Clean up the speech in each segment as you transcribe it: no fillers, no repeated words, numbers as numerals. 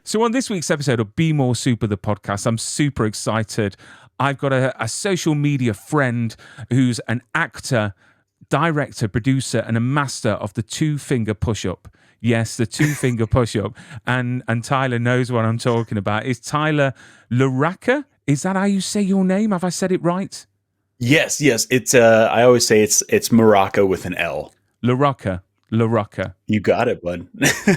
So on this week's episode of Be More Super, the podcast, I'm super excited. I've got a social media friend who's an actor, director, producer, and a master of the two-finger push-up. Yes, the two-finger push-up. And Tyler knows what I'm talking about. It's Tyler Laracca. Is that how you say your name? Have I said it right? Yes. It's I always say it's Morocco with an L. Laracca. You got it, bud.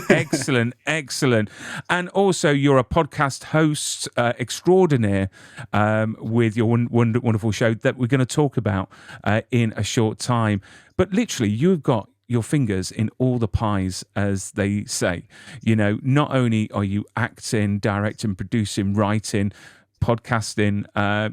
Excellent. And also, you're a podcast host extraordinaire with your wonderful show that we're going to talk about in a short time. But literally, you've got your fingers in all the pies, as they say. You know, not only are you acting, directing, producing, writing, podcasting,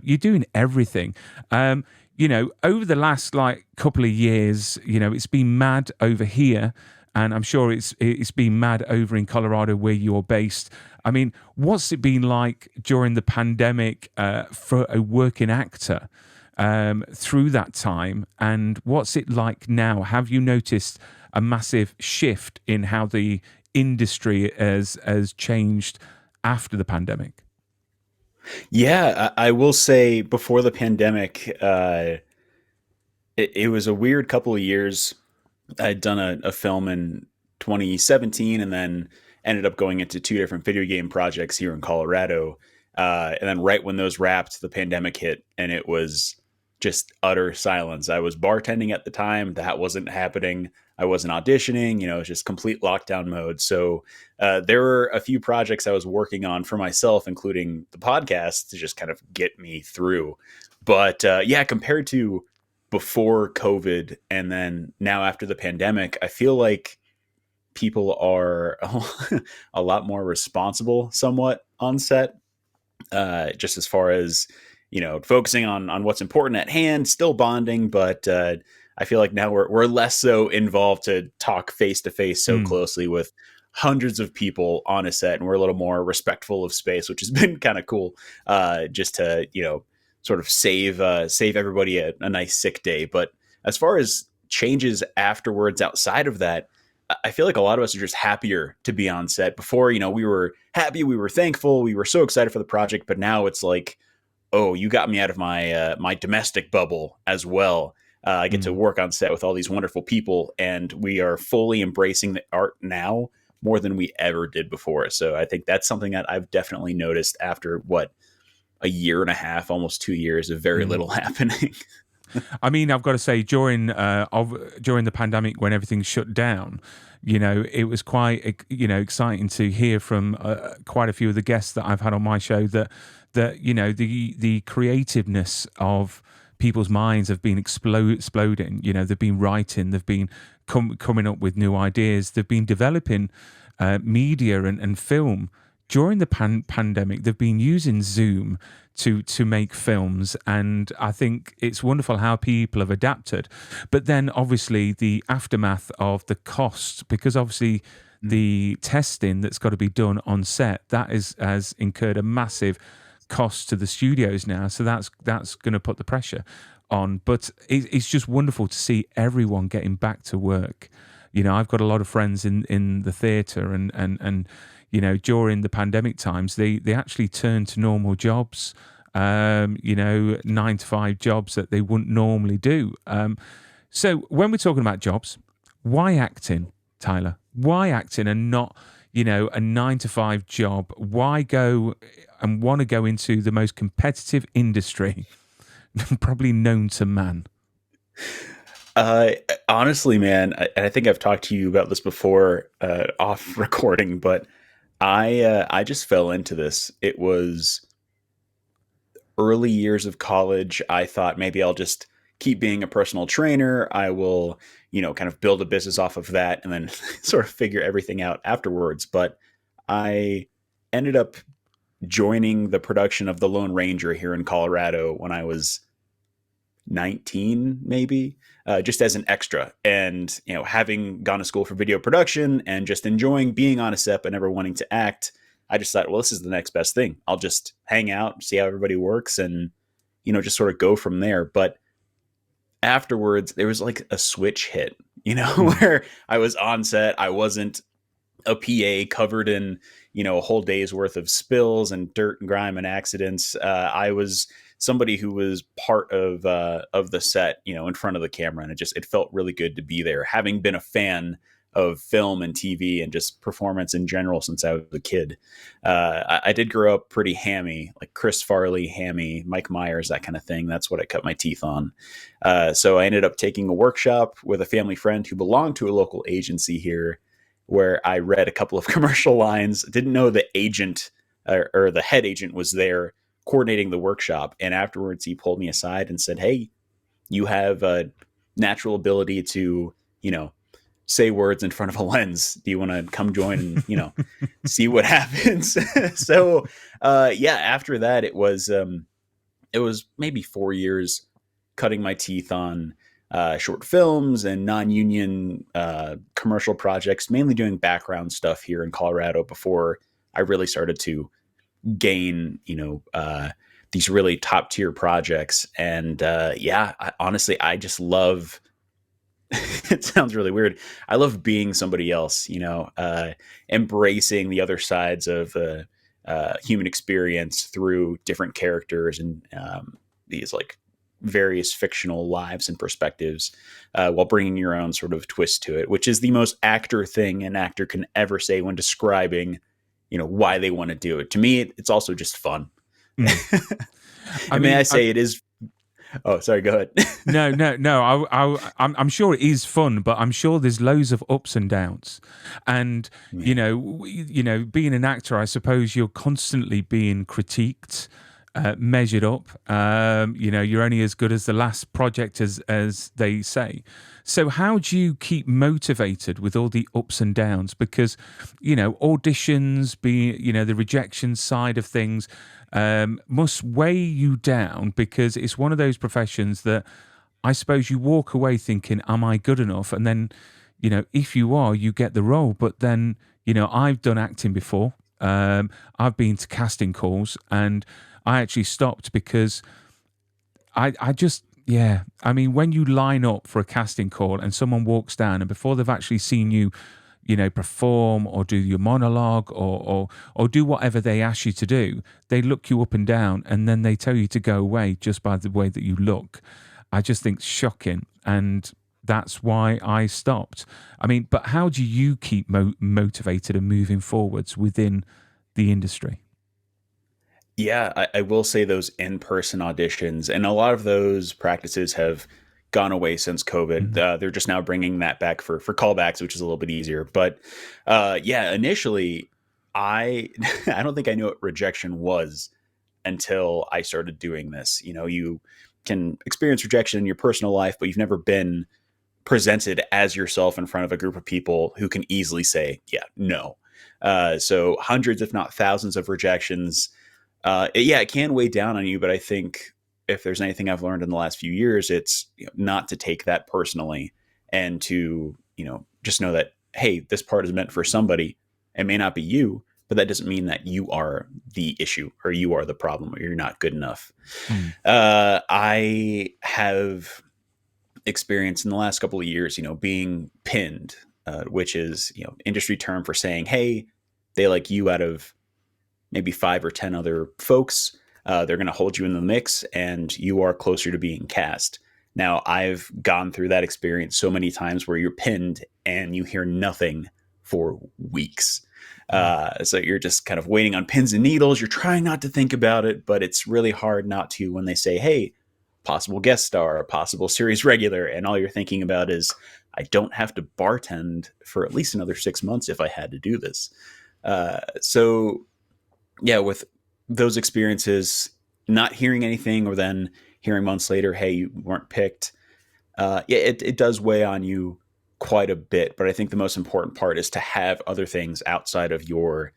you're doing everything. Over the last couple of years, it's been mad over here, and I'm sure it's been mad over in Colorado where you're based. I mean, what's it been like during the pandemic for a working actor through that time, and what's it like now? Have you noticed a massive shift in how the industry has changed after the pandemic? Yeah, I will say before the pandemic, it was a weird couple of years. I'd done a film in 2017 and then ended up going into two different video game projects here in Colorado. And then right when those wrapped, the pandemic hit and it was just utter silence. I was bartending at the time. That wasn't happening. I wasn't auditioning, it was just complete lockdown mode. So there were a few projects I was working on for myself, including the podcast, to just kind of get me through. But yeah, compared to before COVID and then now after the pandemic, I feel like people are a lot more responsible somewhat on set, just as far as, focusing on what's important at hand, still bonding, but I feel like now we're less so involved to talk face to face so closely with hundreds of people on a set, and we're a little more respectful of space, which has been kind of cool, just to, sort of save everybody a nice sick day. But as far as changes afterwards outside of that, I feel like a lot of us are just happier to be on set. Before, we were happy, we were thankful, we were so excited for the project, but now it's like, oh, you got me out of my my domestic bubble as well. I get to work on set with all these wonderful people, and we are fully embracing the art now more than we ever did before. So I think that's something that I've definitely noticed after a year and a half, almost 2 years of very little happening. I mean, I've got to say, during the pandemic, when everything shut down, it was quite exciting to hear from quite a few of the guests that I've had on my show that the creativeness of people's minds have been exploding. They've been writing, they've been coming up with new ideas, they've been developing media and film. During the pandemic, they've been using Zoom to make films, and I think it's wonderful how people have adapted. But then, obviously, the aftermath of the costs, because obviously the testing that's got to be done on set, that has incurred a massive cost to the studios now. So that's going to put the pressure on. But it's just wonderful to see everyone getting back to work. I've got a lot of friends in the theatre and during the pandemic times, they actually turned to normal jobs, 9-to-5 jobs that they wouldn't normally do. So when we're talking about jobs, why acting, Tyler? Why acting and not, a 9-to-5 job? Why go and want to go into the most competitive industry probably known to man? Honestly, man, I think I've talked to you about this before off recording, but I just fell into this. It was early years of college. I thought maybe I'll just keep being a personal trainer. I will, kind of build a business off of that and then sort of figure everything out afterwards. But I ended up joining the production of The Lone Ranger here in Colorado when I was 19, maybe, just as an extra. And, having gone to school for video production and just enjoying being on a set but never wanting to act, I just thought, well, this is the next best thing. I'll just hang out, see how everybody works, and, just sort of go from there. But afterwards, there was like a switch hit, where I was on set. I wasn't a PA covered in, a whole day's worth of spills and dirt and grime and accidents. I was somebody who was part of the set, in front of the camera, and it felt really good to be there, having been a fan of film and TV and just performance in general since I was a kid. I did grow up pretty hammy, like Chris Farley, hammy, Mike Myers, that kind of thing. That's what I cut my teeth on. So I ended up taking a workshop with a family friend who belonged to a local agency here, where I read a couple of commercial lines. Didn't know the agent or the head agent was there coordinating the workshop. And afterwards he pulled me aside and said, "Hey, you have a natural ability to, say words in front of a lens. Do you want to come join and, see what happens?" So, after that, it was maybe 4 years cutting my teeth on short films and non-union commercial projects, mainly doing background stuff here in Colorado before I really started to gain, these really top tier projects. And honestly, I just love, it sounds really weird, I love being somebody else, embracing the other sides of human experience through different characters and these like various fictional lives and perspectives, while bringing your own sort of twist to it, which is the most actor thing an actor can ever say when describing, why they want to do it. To me, it's also just fun. It is. Oh, sorry. Go ahead. No. I'm sure it is fun, but I'm sure there's loads of ups and downs. And being an actor, I suppose you're constantly being critiqued, measured up. You're only as good as the last project, as they say. So how do you keep motivated with all the ups and downs? Because auditions, the rejection side of things, must weigh you down, because it's one of those professions that I suppose you walk away thinking, am I good enough? And then, if you are, you get the role. But then, I've done acting before. I've been to casting calls, and I actually stopped because when you line up for a casting call and someone walks down, and before they've actually seen you, perform or do your monologue or do whatever they ask you to do, they look you up and down and then they tell you to go away just by the way that you look. I just think it's shocking, and that's why I stopped. But how do you keep motivated and moving forwards within the industry? Yeah, I will say those in-person auditions, and a lot of those practices have gone away since COVID. Mm-hmm. They're just now bringing that back for callbacks, which is a little bit easier. But initially, I I don't think I knew what rejection was until I started doing this. You can experience rejection in your personal life, but you've never been presented as yourself in front of a group of people who can easily say, yeah, no. So hundreds, if not thousands of rejections. It can weigh down on you, but I think if there's anything I've learned in the last few years, it's not to take that personally, and to, just know that, hey, this part is meant for somebody. It may not be you, but that doesn't mean that you are the issue or you are the problem or you're not good enough. I have experienced in the last couple of years, being pinned, which is, industry term for saying, hey, they like you out of maybe 5 or 10 other folks. They're going to hold you in the mix and you are closer to being cast. Now, I've gone through that experience so many times where you're pinned and you hear nothing for weeks. So you're just kind of waiting on pins and needles. You're trying not to think about it, but it's really hard not to when they say, hey, possible guest star, possible series regular. And all you're thinking about is, I don't have to bartend for at least another 6 months if I had to do this. With those experiences, not hearing anything or then hearing months later, hey, you weren't picked. It does weigh on you quite a bit. But I think the most important part is to have other things outside of your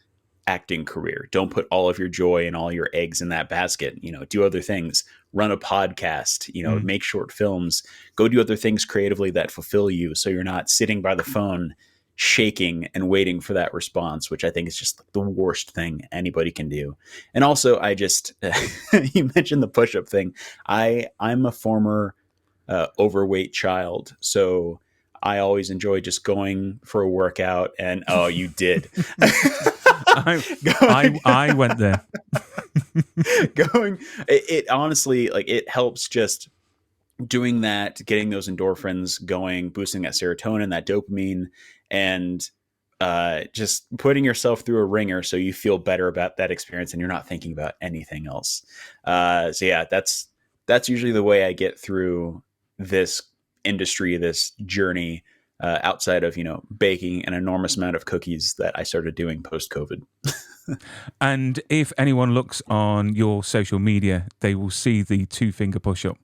acting career. Don't put all of your joy and all your eggs in that basket. Do other things, run a podcast, make short films, go do other things creatively that fulfill you. So you're not sitting by the phone shaking and waiting for that response, which I think is just the worst thing anybody can do. And also, I just, you mentioned the push-up thing. I'm a former overweight child. So I always enjoy just going for a workout. And oh, you did. I, going, I went there. going, it honestly, like, it helps just doing that, getting those endorphins going, boosting that serotonin, that dopamine, and just putting yourself through a ringer so you feel better about that experience and you're not thinking about anything else. So yeah, that's usually the way I get through this industry, this journey, outside of, baking an enormous amount of cookies that I started doing post COVID. And if anyone looks on your social media, they will see the 2-finger push up,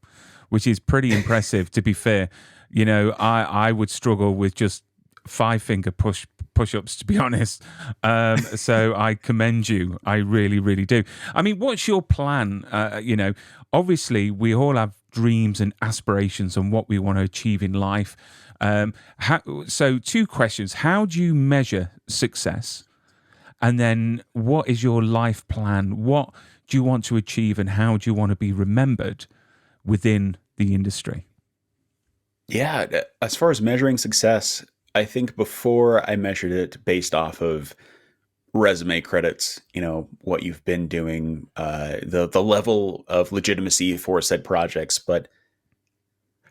which is pretty impressive, to be fair. I would struggle with just 5-finger push-ups, to be honest. So I commend you. I really, really do. I mean, what's your plan? Obviously, we all have dreams and aspirations on what we want to achieve in life. So 2 questions. How do you measure success? And then what is your life plan? What do you want to achieve, and how do you want to be remembered within the industry? Yeah, as far as measuring success, I think before I measured it based off of resume credits, what you've been doing, the level of legitimacy for said projects. But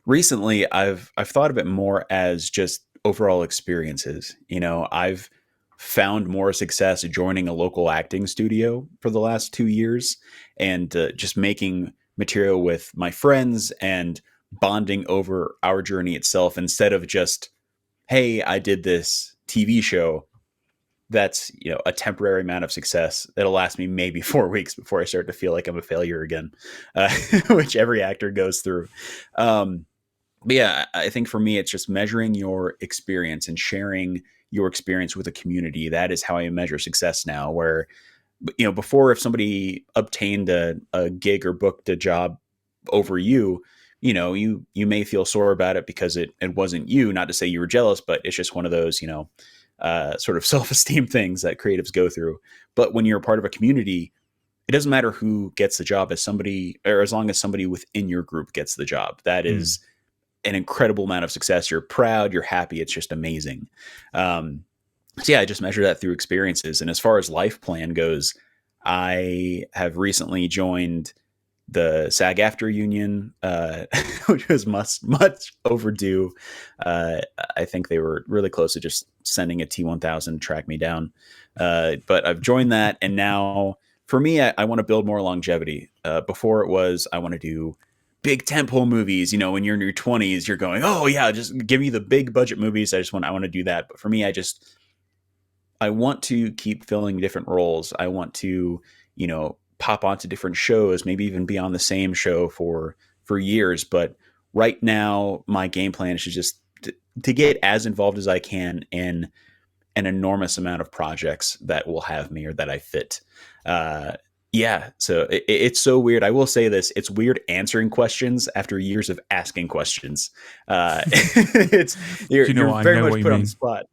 recently, I've thought of it more as just overall experiences. I've found more success joining a local acting studio for the last 2 years, and just making material with my friends and bonding over our journey itself, instead of just, hey, I did this TV show that's, a temporary amount of success that'll last me maybe 4 weeks before I start to feel like I'm a failure again, which every actor goes through. But yeah, I think for me, it's just measuring your experience and sharing your experience with a community. That is how I measure success now. Where, before, if somebody obtained a gig or booked a job over you, you may feel sore about it because it wasn't you. Not to say you were jealous, but it's just one of those, sort of self-esteem things that creatives go through. But when you're a part of a community, it doesn't matter who gets the job, as long as somebody within your group gets the job. That is an incredible amount of success. You're proud, you're happy. It's just amazing. So yeah, I just measure that through experiences. And as far as life plan goes, I have recently joined the SAG-AFTRA union, which was much overdue. I think they were really close to just sending a T-1000 to track me down. But I've joined that, and now for me, I want to build more longevity. Before it was, I want to do big tentpole movies. When you're in your 20s, you're going, oh yeah, just give me the big budget movies. I want to do that. But for me, I want to keep filling different roles. I want to, pop onto different shows, maybe even be on the same show for years. But right now, my game plan is just to get as involved as I can in an enormous amount of projects that will have me, or that I fit. Yeah, so it's so weird. I will say this: it's weird answering questions after years of asking questions. You're very much put on the spot.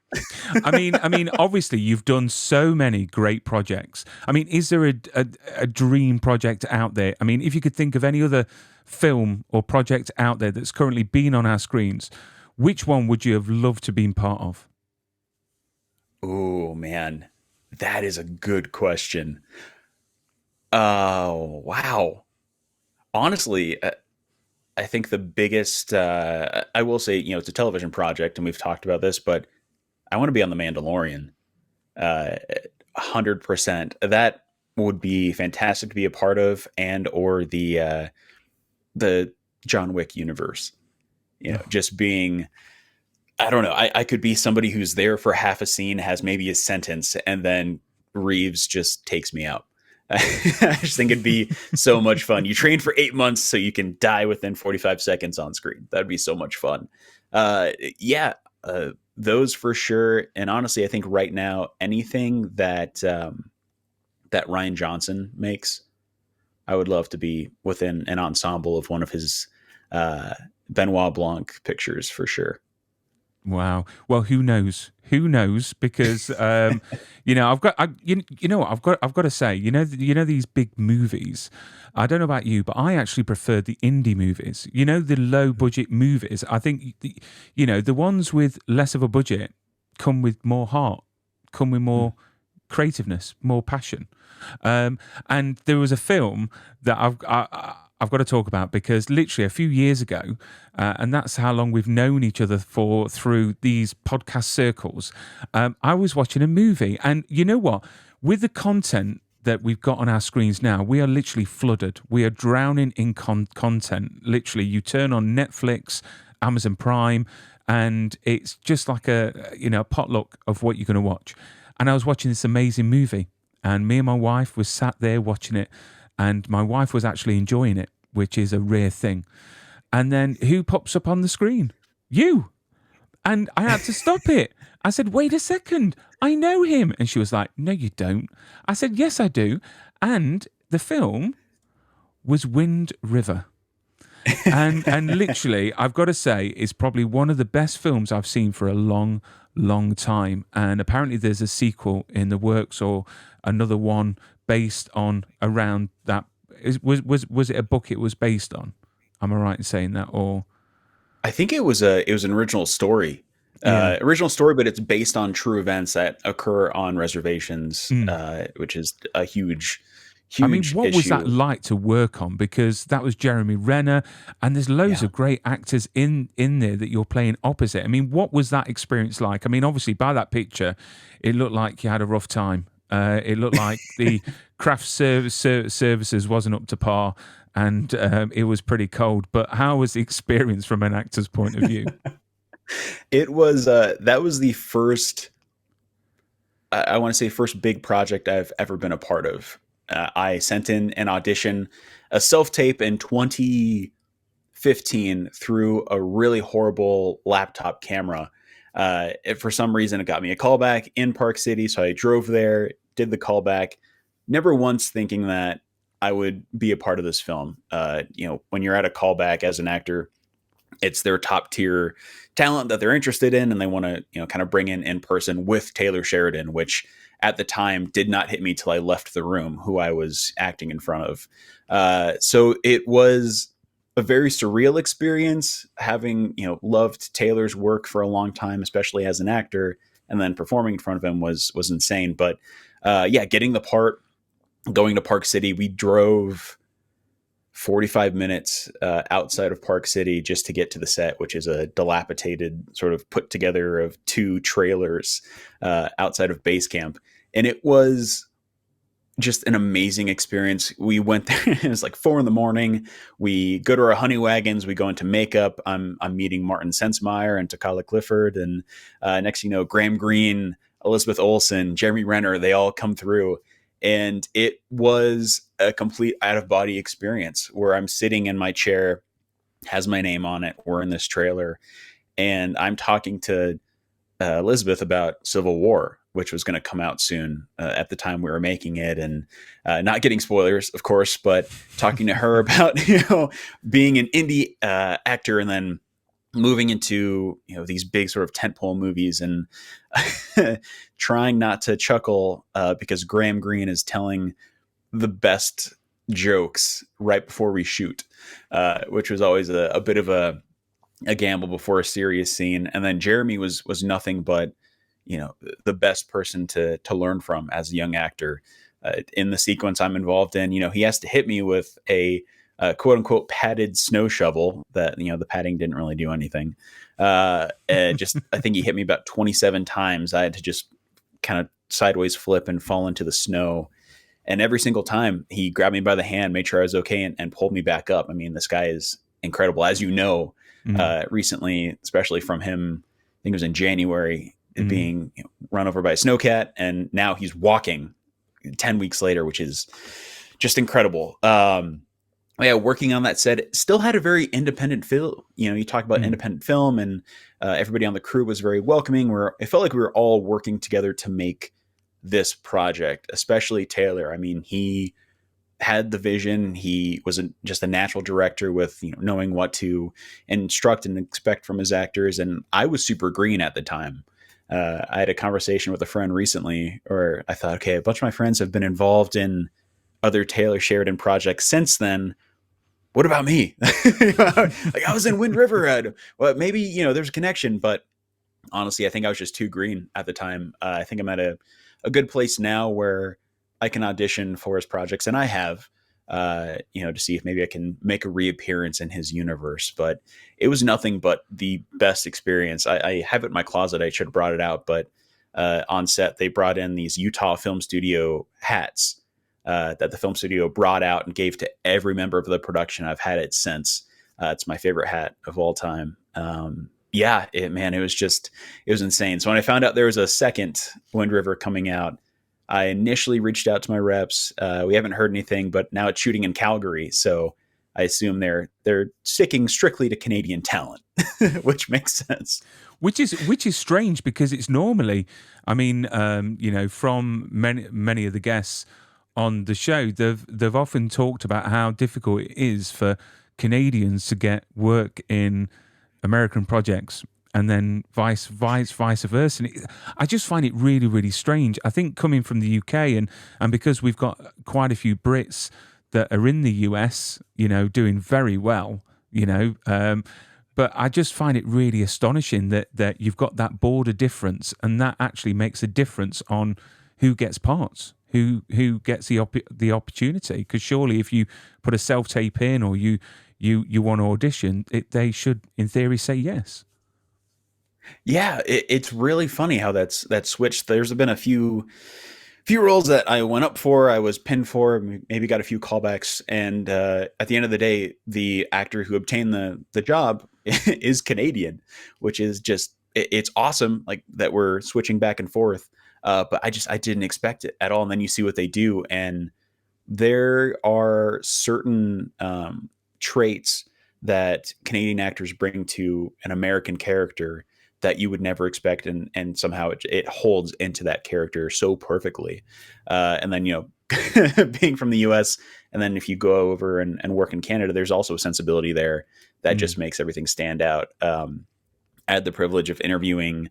I mean, obviously, you've done so many great projects. I mean, is there a dream project out there? I mean, if you could think of any other film or project out there that's currently been on our screens, which one would you have loved to be part of? Oh man, that is a good question. Oh, wow. Honestly, I think the biggest, I will say, it's a television project, and we've talked about this, but I want to be on The Mandalorian. 100%. That would be fantastic to be a part of, and or the John Wick universe. Just being, I don't know. I could be somebody who's there for half a scene, has maybe a sentence, and then Reeves just takes me out. I just think it'd be so much fun. You train for 8 months so you can die within 45 seconds on screen. That'd be so much fun. Yeah, those for sure. And honestly, I think right now, anything that that Ryan Johnson makes, I would love to be within an ensemble of one of his Benoit Blanc pictures for sure. Wow. Well, who knows? Who knows? Because I've got, you know what, I've got to say, these big movies. I don't know about you, but I actually prefer the indie movies. The low budget movies. I think, the ones with less of a budget come with more heart, come with more creativeness, more passion. And there was a film that I've got to talk about because literally a few years ago, and that's how long we've known each other for through these podcast circles. I was watching a movie, and you know what? With the content that we've got on our screens now, we are literally flooded. We are drowning in content. Literally, you turn on Netflix, Amazon Prime, and it's just like a potluck of what you're going to watch. And I was watching this amazing movie, and me and my wife was sat there watching it, and my wife was actually enjoying it, which is a rare thing. And then who pops up on the screen? You. And I had to stop it. I said, wait a second, I know him. And she was like, no, you don't. I said, yes, I do. And the film was Wind River. And literally, I've got to say, it's probably one of the best films I've seen for a long, long time. And apparently, there's a sequel in the works, or another one based on around that. Was it a book it was based on? Am I right in saying that? Or I think it was an original story. yeah. Original story, but it's based on true events that occur on reservations, which is a huge, I mean, huge what was that issue. like to work on? Because that was Jeremy Renner, and there's loads Yeah. of great actors in there that you're playing opposite. I mean, what was that experience like? I mean, obviously, by that picture, it looked like you had a rough time. It looked like the craft services wasn't up to par, and it was pretty cold. But how was the experience from an actor's point of view? It was that was the first, I want to say, first big project I've ever been a part of. I sent in an audition, a self tape in 2015 through a really horrible laptop camera. For some reason, it got me a callback in Park City, so I drove there, did the callback, never once thinking that I would be a part of this film. When you're at a callback as an actor, it's their top tier talent that they're interested in, and they want to kind of bring in person with Taylor Sheridan, which at the time did not hit me till I left the room, who I was acting in front of. So it was a very surreal experience, having loved Taylor's work for a long time, especially as an actor, and then performing in front of him was insane. But getting the part, going to Park City, we drove 45 minutes outside of Park City just to get to the set, which is a dilapidated sort of put together of two trailers outside of base camp. And it was just an amazing experience. We went there, it was like 4 a.m. We go to our honey wagons, we go into makeup. I'm meeting Martin Sensmeyer and Takala Clifford. And next, Graham Greene, Elizabeth Olsen, Jeremy Renner, they all come through. And it was a complete out of body experience where I'm sitting in my chair, has my name on it. We're in this trailer, and I'm talking to Elizabeth about Civil War, which was going to come out soon at the time we were making it, and not getting spoilers, of course, but talking to her about being an indie actor and then moving into these big sort of tentpole movies, and trying not to chuckle because Graham Greene is telling the best jokes right before we shoot, which was always a bit of a gamble before a serious scene. And then Jeremy was nothing but the best person to learn from as a young actor. In the sequence I'm involved in, he has to hit me with a quote unquote padded snow shovel that the padding didn't really do anything. I think he hit me about 27 times. I had to just kind of sideways flip and fall into the snow. And every single time he grabbed me by the hand, made sure I was okay, and pulled me back up. I mean, this guy is incredible. As recently, especially from him, I think it was in January, being run over by a snowcat, and now he's walking 10 weeks later, which is just incredible. Working on that set, it still had a very independent feel. You talk about independent film, and everybody on the crew was very welcoming. It felt like we were all working together to make this project, especially Taylor. I mean, he had the vision. He was just a natural director with, knowing what to instruct and expect from his actors. And I was super green at the time. I had a conversation with a friend recently, or I thought, okay, a bunch of my friends have been involved in other Taylor Sheridan projects since then. What about me? Like, I was in Wind River. Well, maybe, there's a connection, but honestly, I think I was just too green at the time. I think I'm at a good place now where I can audition for his projects, and I have, to see if maybe I can make a reappearance in his universe. But it was nothing but the best experience. I have it in my closet. I should have brought it out, but on set, they brought in these Utah Film Studio hats that the film studio brought out and gave to every member of the production. I've had it since. It's my favorite hat of all time. It was insane. So when I found out there was a second Wind River coming out, I initially reached out to my reps. We haven't heard anything, but now it's shooting in Calgary. So I assume they're sticking strictly to Canadian talent, which makes sense. Which is strange, because it's normally, from many of the guests on the show, they've often talked about how difficult it is for Canadians to get work in American projects, and then vice versa. And I just find it really, really strange. I think coming from the UK, and because we've got quite a few Brits that are in the US, doing very well, but I just find it really astonishing that you've got that border difference, and that actually makes a difference on who gets parts, who gets the opportunity. Because surely if you put a self-tape in, or you want to audition, they should, in theory, say yes. Yeah, it's really funny how that's switched. There's been a few roles that I went up for, I was pinned for, maybe got a few callbacks, and at the end of the day, the actor who obtained the job is Canadian, which is just, it's awesome, like, that we're switching back and forth. But I didn't expect it at all. And then you see what they do, and there are certain traits that Canadian actors bring to an American character that you would never expect, and somehow it holds into that character so perfectly. And then, being from the US, and then if you go over and work in Canada, there's also a sensibility there that just makes everything stand out. I had the privilege of interviewing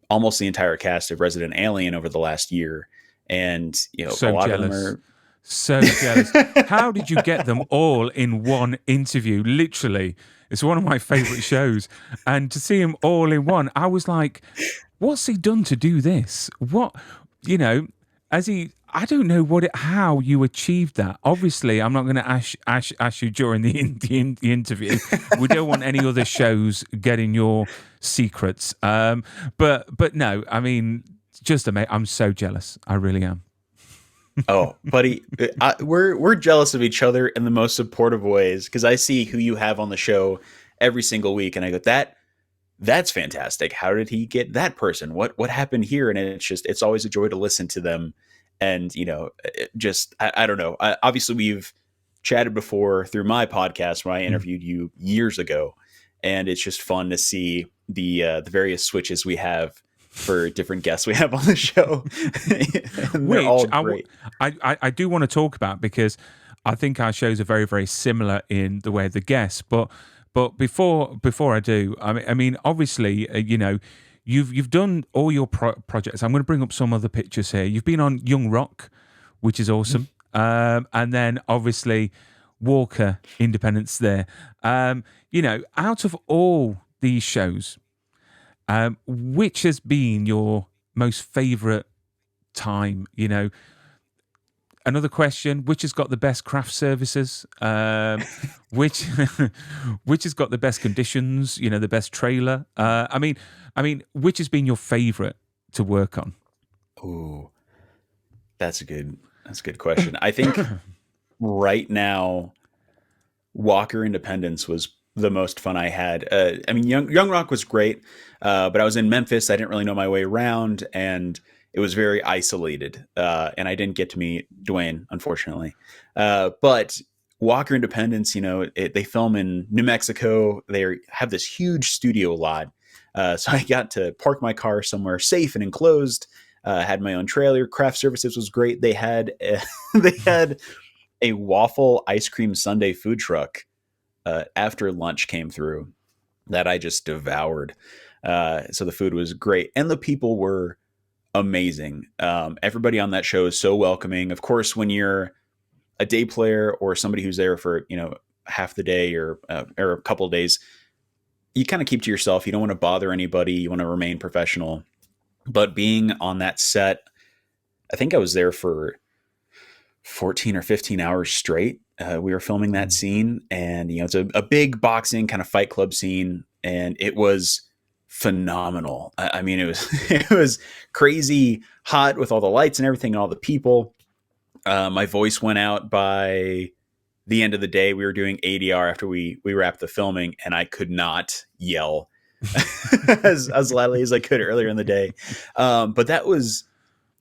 almost the entire cast of Resident Alien over the last year, and So a lot jealous. of them are So jealous. How did you get them all in one interview? Literally, it's one of my favorite shows, and to see them all in one, I was like, "What's he done to do this? What, I don't know how you achieved that. Obviously, I'm not going to ask you during the interview. We don't want any other shows getting your secrets. But no, just amazing. I'm so jealous. I really am. Oh, buddy, we're jealous of each other in the most supportive ways, because I see who you have on the show every single week, and I go, that's fantastic. How did he get that person? What happened here? And it's always a joy to listen to them. And I don't know. Obviously, we've chatted before through my podcast where I interviewed you years ago, and it's just fun to see the various switches we have for different guests we have on the show. They're all great. I do want to talk about, because I think our shows are very, very similar in the way of the guests. But before I do, obviously, you've done all your projects. I'm going to bring up some other pictures here. You've been on Young Rock, which is awesome, and then obviously Walker Independence there. Out of all these shows, which has been your most favorite time? Another question: which has got the best craft services? Which has got the best conditions? The best trailer. Which has been your favorite to work on? Ooh, that's a good question. I think right now, Walker Independence was the most fun I had. Young Rock was great, but I was in Memphis. I didn't really know my way around, and it was very isolated. And I didn't get to meet Dwayne, unfortunately. But Walker Independence, they film in New Mexico. They have this huge studio lot. So I got to park my car somewhere safe and enclosed. Had my own trailer. Craft services was great. They had a waffle ice cream sundae food truck after lunch came through that I just devoured. So the food was great, and the people were amazing. Everybody on that show is so welcoming. Of course, when you're a day player or somebody who's there for half the day or a couple of days, you kind of keep to yourself. You don't want to bother anybody. You want to remain professional. But being on that set, I think I was there for 14 or 15 hours straight. We were filming that scene, and it's a big boxing kind of fight club scene, and it was phenomenal. I mean, it was it was crazy hot with all the lights and everything and all the people. My voice went out by the end of the day. We were doing ADR after we wrapped the filming, and I could not yell as loudly as I could earlier in the day. But that was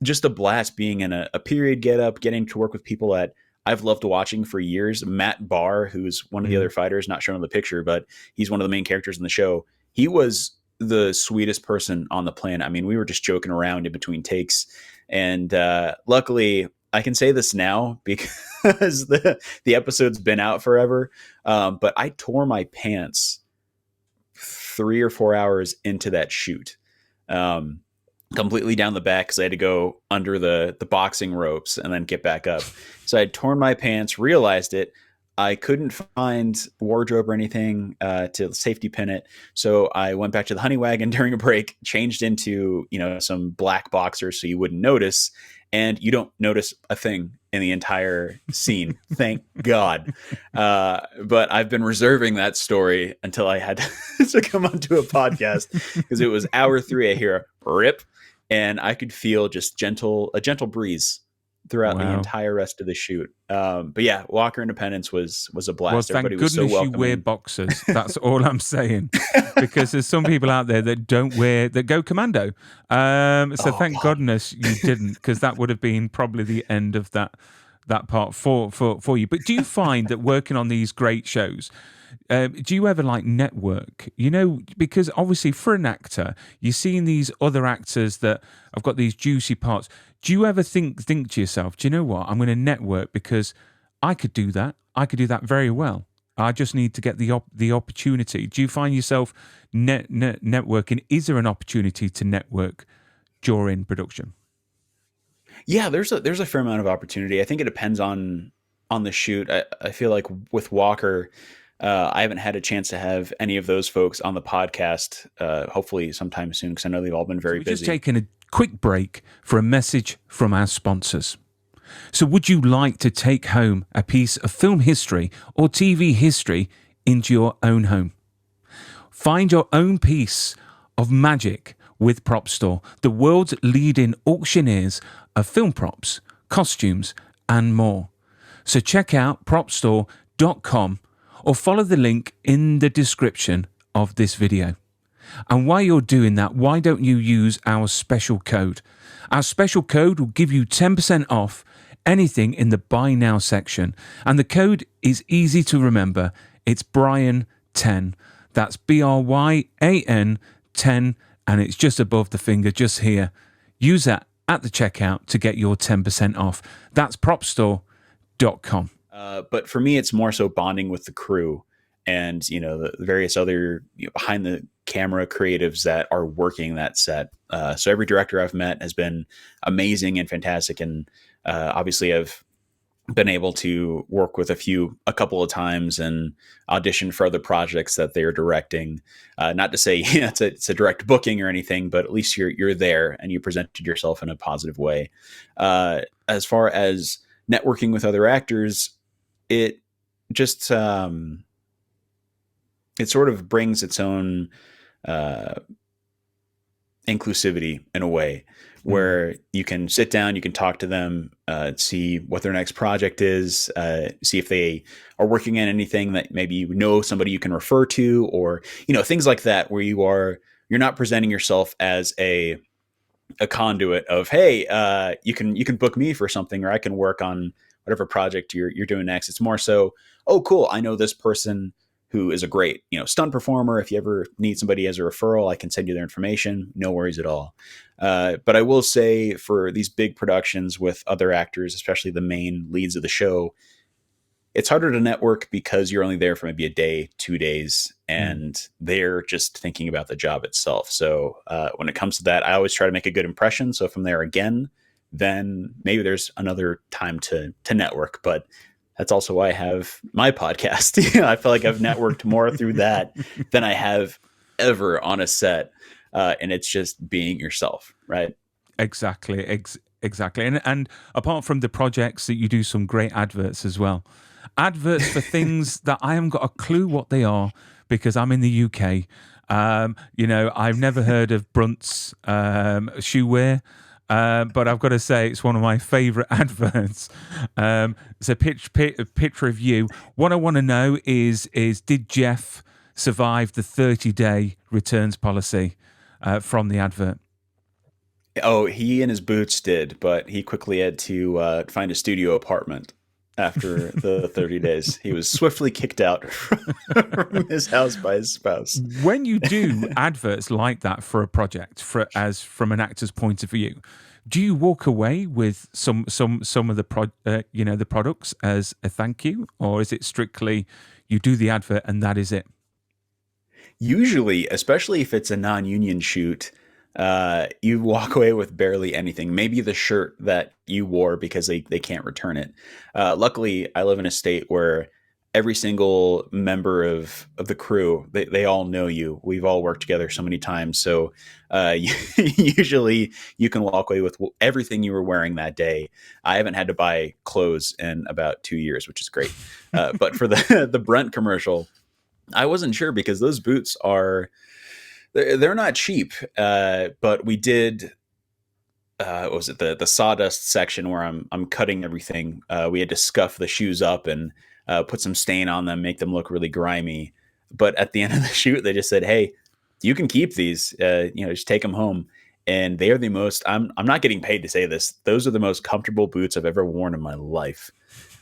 just a blast, being in a period getup, getting to work with people that I've loved watching for years. Matt Barr, who's one of the other fighters, not shown in the picture, but he's one of the main characters in the show. He was the sweetest person on the planet. I mean, we were just joking around in between takes. And luckily, I can say this now because the episode's been out forever. But I tore my pants 3 or 4 hours into that shoot. Completely down the back because I had to go under the boxing ropes and then get back up. So I had torn my pants, realized it. I couldn't find wardrobe or anything to safety pin it. So I went back to the honey wagon during a break, changed into, some black boxers so you wouldn't notice. And you don't notice a thing in the entire scene. Thank God. But I've been reserving that story until I had to come onto a podcast because it was hour 3. I hear a rip, and I could feel just a gentle breeze throughout the entire rest of the shoot. But yeah, Walker Independence was a blast. Well, thank goodness was so welcoming. you wear boxers. That's all I'm saying. Because there's some people out there that that go commando. So thank goodness you didn't, because that would have been probably the end of that part for you. But do you find that working on these great shows, do you ever network? Because obviously for an actor, you're seeing these other actors that have got these juicy parts. Do you ever think to yourself, do you know what? I'm going to network because I could do that. I could do that very well. I just need to get the opportunity. Do you find yourself networking? Is there an opportunity to network during production? Yeah, there's a fair amount of opportunity. I think it depends on the shoot. I feel like with Walker, I haven't had a chance to have any of those folks on the podcast. Hopefully sometime soon, because I know they've all been very busy. Just taking a quick break for a message from our sponsors. So would you like to take home a piece of film history or TV history into your own home? Find your own piece of magic with Prop Store, the world's leading auctioneers of film props, costumes, and more. So check out propstore.com or follow the link in the description of this video. And while you're doing that, why don't you use our special code? Our special code will give you 10% off anything in the Buy Now section. And the code is easy to remember. It's Brian10. That's BRYAN 10, and it's just above the finger, just here. Use that at the checkout to get your 10% off. That's propstore.com. But for me, it's more so bonding with the crew and, the various other behind the camera creatives that are working that set. So every director I've met has been amazing and fantastic. And obviously I've been able to work with a couple of times and audition for other projects that they're directing. Not to say it's a direct booking or anything, but at least you're there and you presented yourself in a positive way. As far as networking with other actors, it just it sort of brings its own inclusivity in a way where you can sit down, you can talk to them, see what their next project is, see if they are working on anything that maybe somebody you can refer to, or things like that, where you're not presenting yourself as a conduit of, hey, you can book me for something, or I can work on whatever project you're doing next. It's more so, oh, cool, I know this person who is a great, stunt performer. If you ever need somebody as a referral, I can send you their information. No worries at all. But I will say, for these big productions with other actors, especially the main leads of the show, it's harder to network because you're only there for maybe a day, 2 days, and they're just thinking about the job itself. So when it comes to that, I always try to make a good impression. So from there again, then maybe there's another time to network. But that's also why I have my podcast. I feel like I've networked more through that than I have ever on a set. And it's just being yourself, right? Exactly. Exactly. And apart from the projects, that you do some great adverts as well. Adverts for things that I haven't got a clue what they are because I'm in the UK. I've never heard of Brunt's shoe wear. But I've got to say, it's one of my favourite adverts. It's a picture of you. What I want to know is did Jeff survive the 30-day returns policy from the advert? Oh, he and his boots did, but he quickly had to find a studio apartment after the 30 days. He was swiftly kicked out from his house by his spouse. When you do adverts like that for a project, as from an actor's point of view, do you walk away with some of the the products as a thank you, or is it strictly you do the advert and that is it? Usually, especially if it's a non-union shoot, you walk away with barely anything. Maybe the shirt that you wore because they can't return it. Luckily, I live in a state where every single member of the crew, they all know you. We've all worked together so many times. So usually you can walk away with everything you were wearing that day. I haven't had to buy clothes in about 2 years, which is great. But for the Brunt commercial, I wasn't sure because those boots they're not cheap. But we did, what was it, the sawdust section where I'm cutting everything. We had to scuff the shoes up and put some stain on them, make them look really grimy. But at the end of the shoot, they just said, "Hey, you can keep these. Just take them home." And they are the most. I'm not getting paid to say this. Those are the most comfortable boots I've ever worn in my life.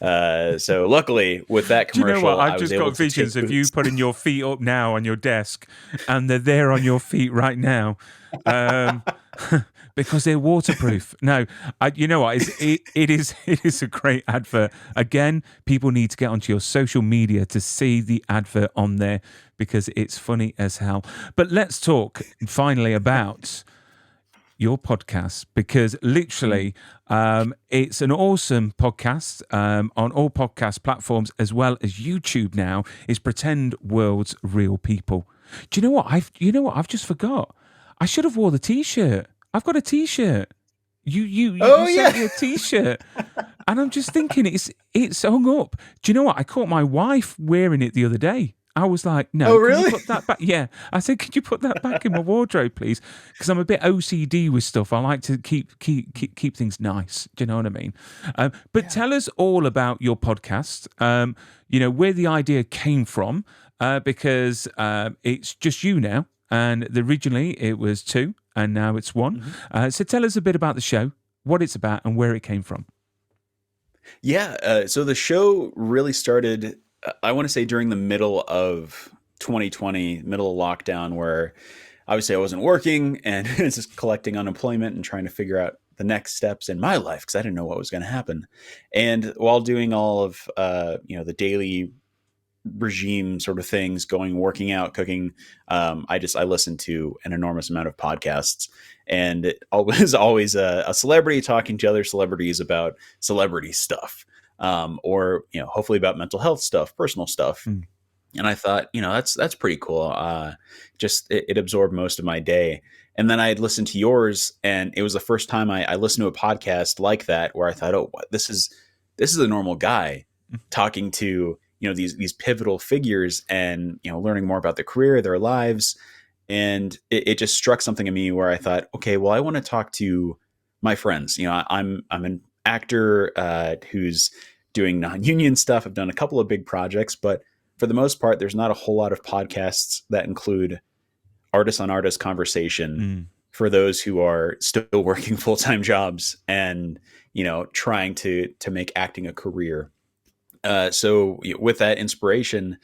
So luckily, with that Do you know commercial, what? I've just got visions of you putting your feet up now on your desk, and they're there on your feet right now, because they're waterproof. No, you know what? It is a great advert. Again, people need to get onto your social media to see the advert on there because it's funny as hell. But let's talk finally about your podcast, because literally it's an awesome podcast on all podcast platforms as well as YouTube now. Is Pretend World's Real People. Do you know what? I've just forgot. I should have wore the t-shirt. I've got a t-shirt. You sent me a t-shirt. And I'm just thinking it's hung up. Do you know what? I caught my wife wearing it the other day. I was like, no, really? Can you put that back? Yeah. I said, could you put that back in my wardrobe, please? Because I'm a bit OCD with stuff. I like to keep things nice. Do you know what I mean? But tell us all about your podcast, where the idea came from, because it's just you now. And originally it was 2 and now it's 1. Mm-hmm. So tell us a bit about the show, what it's about and where it came from. Yeah. So the show really started, I want to say, during the middle of 2020, middle of lockdown, where obviously I wasn't working and just collecting unemployment and trying to figure out the next steps in my life because I didn't know what was going to happen. And while doing all of, the daily regime sort of things, working out, cooking, I listened to an enormous amount of podcasts, and it was always a celebrity talking to other celebrities about celebrity stuff, or hopefully about mental health stuff, personal stuff. And I thought, that's pretty cool. It absorbed most of my day. And then I had listened to yours, and it was the first time I listened to a podcast like that where I thought, oh, this is a normal guy talking to these pivotal figures and learning more about their career, their lives. And it just struck something in me where I thought, okay, well, I want to talk to my friends. I'm an actor who's doing non-union stuff. I've done a couple of big projects, but for the most part, there's not a whole lot of podcasts that include artist on artist conversation for those who are still working full-time jobs and trying to make acting a career. So with that inspiration,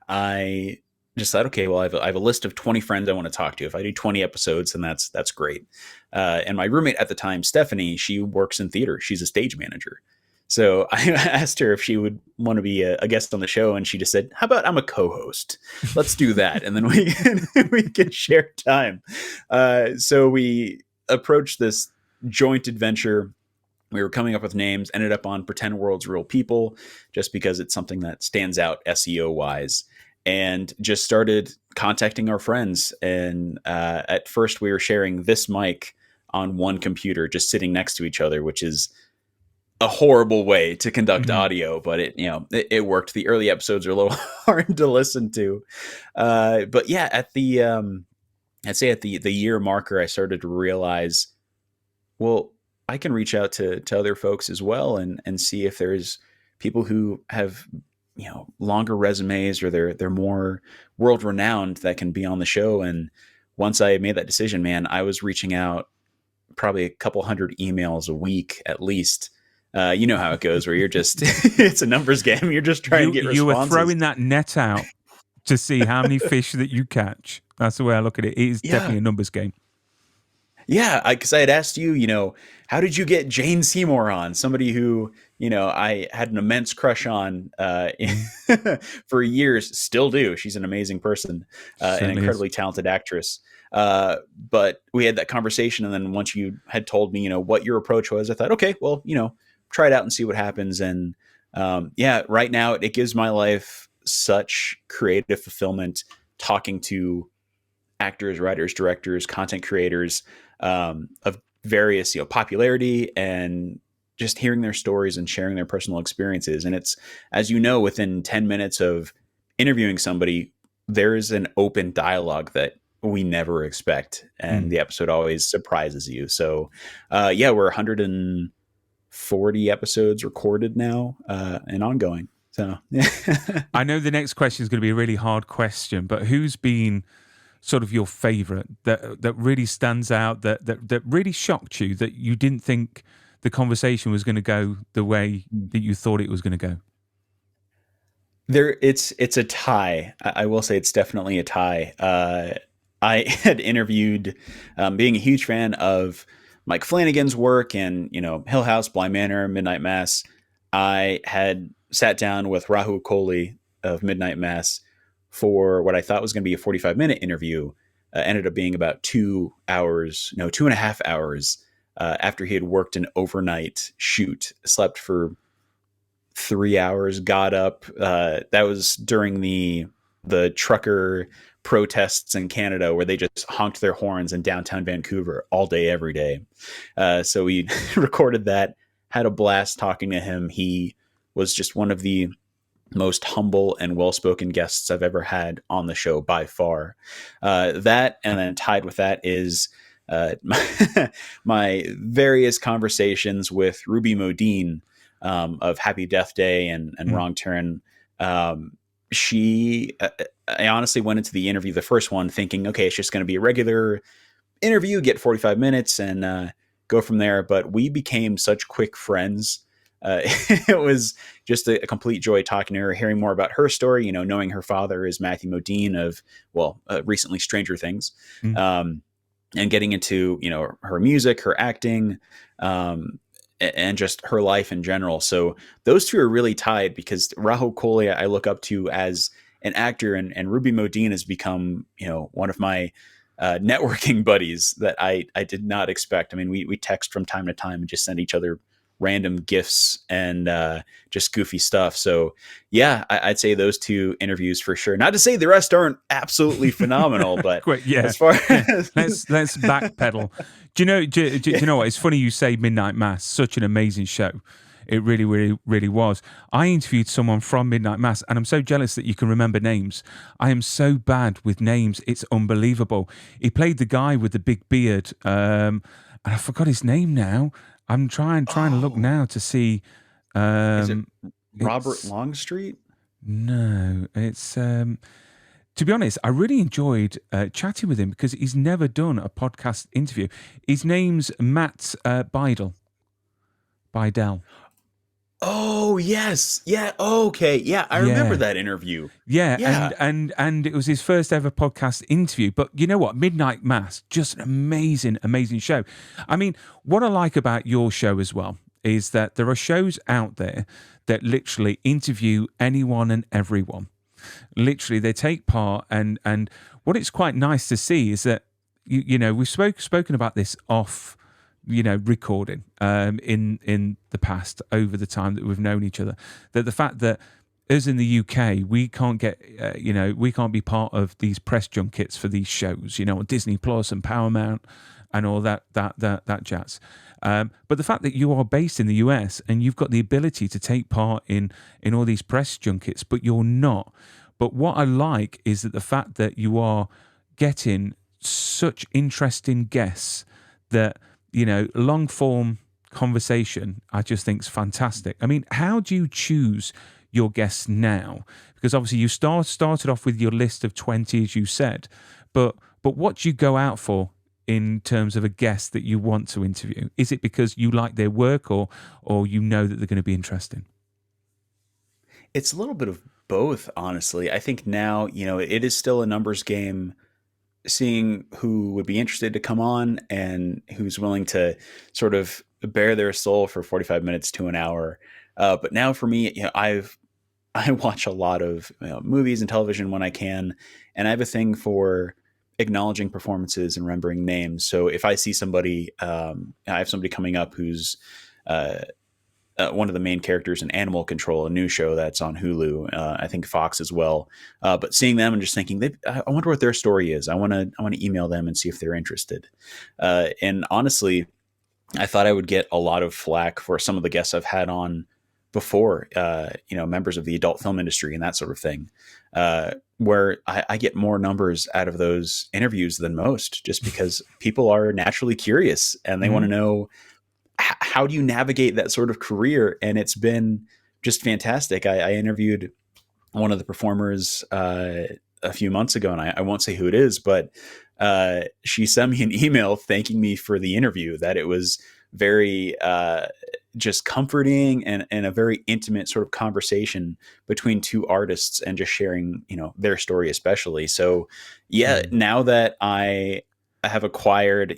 I just thought, okay, well, I have a list of 20 friends I want to talk to. If I do 20 episodes, then that's great. And my roommate at the time, Stephanie, she works in theater. She's a stage manager. So I asked her if she would want to be a guest on the show, and she just said, "How about I'm a co-host? Let's do that, and then we can share time." So we approached this joint adventure. We were coming up with names, ended up on Pretend World's Real People, just because it's something that stands out SEO wise, and just started contacting our friends. And at first, we were sharing this mic on one computer, just sitting next to each other, which is a horrible way to conduct audio, but it worked. The early episodes are a little hard to listen to, but yeah, at the I'd say at the year marker, I started to realize, well, I can reach out to other folks as well, and see if there's people who have longer resumes, or they're more world renowned, that can be on the show. And once I made that decision, man, I was reaching out probably a couple hundred emails a week at least. You know how it goes, where you're just it's a numbers game. You're just trying to get responses. You were throwing that net out to see how many fish that you catch. That's the way I look at it. It is definitely a numbers game. Yeah, because I had asked you, how did you get Jane Seymour on? Somebody who, I had an immense crush on for years, still do. She's an amazing person, an incredibly talented actress. But we had that conversation, and then once you had told me, what your approach was, I thought, okay, well, try it out and see what happens. And right now it gives my life such creative fulfillment, talking to actors, writers, directors, content creators of various popularity, and just hearing their stories and sharing their personal experiences. And it's, as within 10 minutes of interviewing somebody, there is an open dialogue that we never expect, and the episode always surprises you. So we're 140 episodes recorded now, and ongoing. So I know the next question is going to be a really hard question, but who's been sort of your favorite that really stands out, that really shocked you, that you didn't think the conversation was going to go the way that you thought it was going to go? It's a tie. I will say it's definitely a tie. I had interviewed, being a huge fan of Mike Flanagan's work, and Hill House, Bly Manor, Midnight Mass. I had sat down with Rahul Kohli of Midnight Mass for what I thought was going to be a 45-minute interview. Ended up being about 2.5 hours, after he had worked an overnight shoot, slept for 3 hours, got up. That was during the trucker protests in Canada, where they just honked their horns in downtown Vancouver all day, every day. So we recorded that, had a blast talking to him. He was just one of the most humble and well-spoken guests I've ever had on the show, by far. That, and then tied with that, is my various conversations with Ruby Modine, of Happy Death Day and Wrong Turn. I honestly went into the interview, the first one, thinking, okay, it's just going to be a regular interview, get 45 minutes and go from there. But we became such quick friends. It was just a complete joy talking to her, hearing more about her story, knowing her father is Matthew Modine of, recently Stranger Things, and getting into, her music, her acting, and just her life in general. So those two are really tied, because Rahul Kohli I look up to as an actor, and Ruby Modine has become, one of my networking buddies that I did not expect. I mean, we text from time to time and just send each other random gifts and just goofy stuff. So yeah, I'd say those two interviews for sure. Not to say the rest aren't absolutely phenomenal, but as far as let's backpedal. Do you know what? It's funny you say Midnight Mass. Such an amazing show. It really, really, really was. I interviewed someone from Midnight Mass, and I'm so jealous that you can remember names. I am so bad with names. It's unbelievable. He played the guy with the big beard, and I forgot his name now. I'm trying to look now to see. Is it Robert Longstreet? No, it's. To be honest, I really enjoyed chatting with him, because he's never done a podcast interview. His name's Matt Bidell. Oh yes, yeah. Okay, yeah. I remember that interview. Yeah. And it was his first ever podcast interview. But you know what? Midnight Mass, just an amazing, amazing show. I mean, what I like about your show as well is that there are shows out there that literally interview anyone and everyone. Literally, they take part, and what it's quite nice to see is that we've spoken about this off, recording in the past over the time that we've known each other. That the fact that us in the UK, we can't get, we can't be part of these press junkets for these shows, on Disney Plus and Paramount and all that jazz. But the fact that you are based in the US and you've got the ability to take part in all these press junkets, but you're not. But what I like is that the fact that you are getting such interesting guests that, long form conversation, I just think is fantastic. I mean, how do you choose your guests now? Because obviously you started off with your list of 20, as you said, but what do you go out for in terms of a guest that you want to interview? Is it because you like their work, or you know that they're going to be interesting? It's a little bit of both, honestly. I think now, it is still a numbers game, seeing who would be interested to come on and who's willing to sort of bare their soul for 45 minutes to an hour. But now for me, I watch a lot of movies and television when I can, and I have a thing for acknowledging performances and remembering names. So if I see somebody, I have somebody coming up who's one of the main characters in Animal Control, a new show that's on Hulu, I think Fox as well. But seeing them and just thinking, I wonder what their story is. I want to email them and see if they're interested. And honestly, I thought I would get a lot of flack for some of the guests I've had on before, members of the adult film industry and that sort of thing, where I get more numbers out of those interviews than most, just because people are naturally curious and they want to know, how do you navigate that sort of career? And it's been just fantastic. I interviewed one of the performers a few months ago, and I won't say who it is, but she sent me an email thanking me for the interview, that it was very just comforting and a very intimate sort of conversation between two artists and just sharing, their story especially. So yeah, now that I have acquired,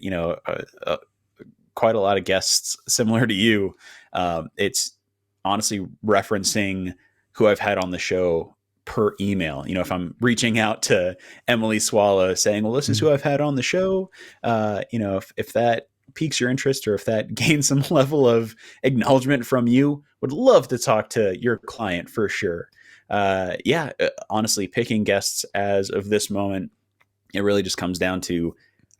quite a lot of guests similar to you, it's honestly referencing who I've had on the show per email. If I'm reaching out to Emily Swallow saying, well, this is who I've had on the show, if that piques your interest, or if that gains some level of acknowledgement from you, would love to talk to your client for sure. Honestly, picking guests as of this moment, it really just comes down to,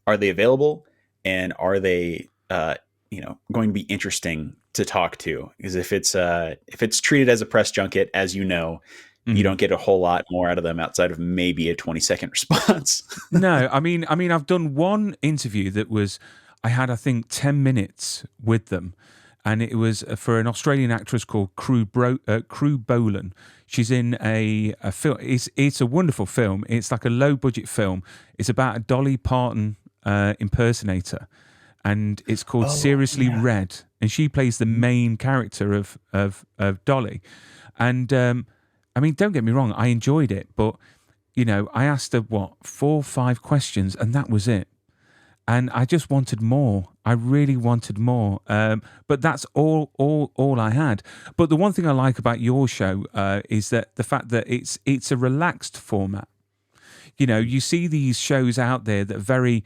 are they available, and are they going to be interesting to talk to? Because if it's treated as a press junket, as you know, you don't get a whole lot more out of them outside of maybe a 20-second response. No, I mean, I've done one interview that was, I had, I think, 10 minutes with them, and it was for an Australian actress called Crew Bolan. She's in a film. It's a wonderful film. It's like a low budget film. It's about a Dolly Parton impersonator, and it's called Seriously Red, and she plays the main character of Dolly. And I mean, don't get me wrong, I enjoyed it, but I asked her 4 or 5 questions, and that was it. And I just wanted more. I really wanted more. But that's all I had. But the one thing I like about your show is that the fact that it's a relaxed format. You see these shows out there that are very,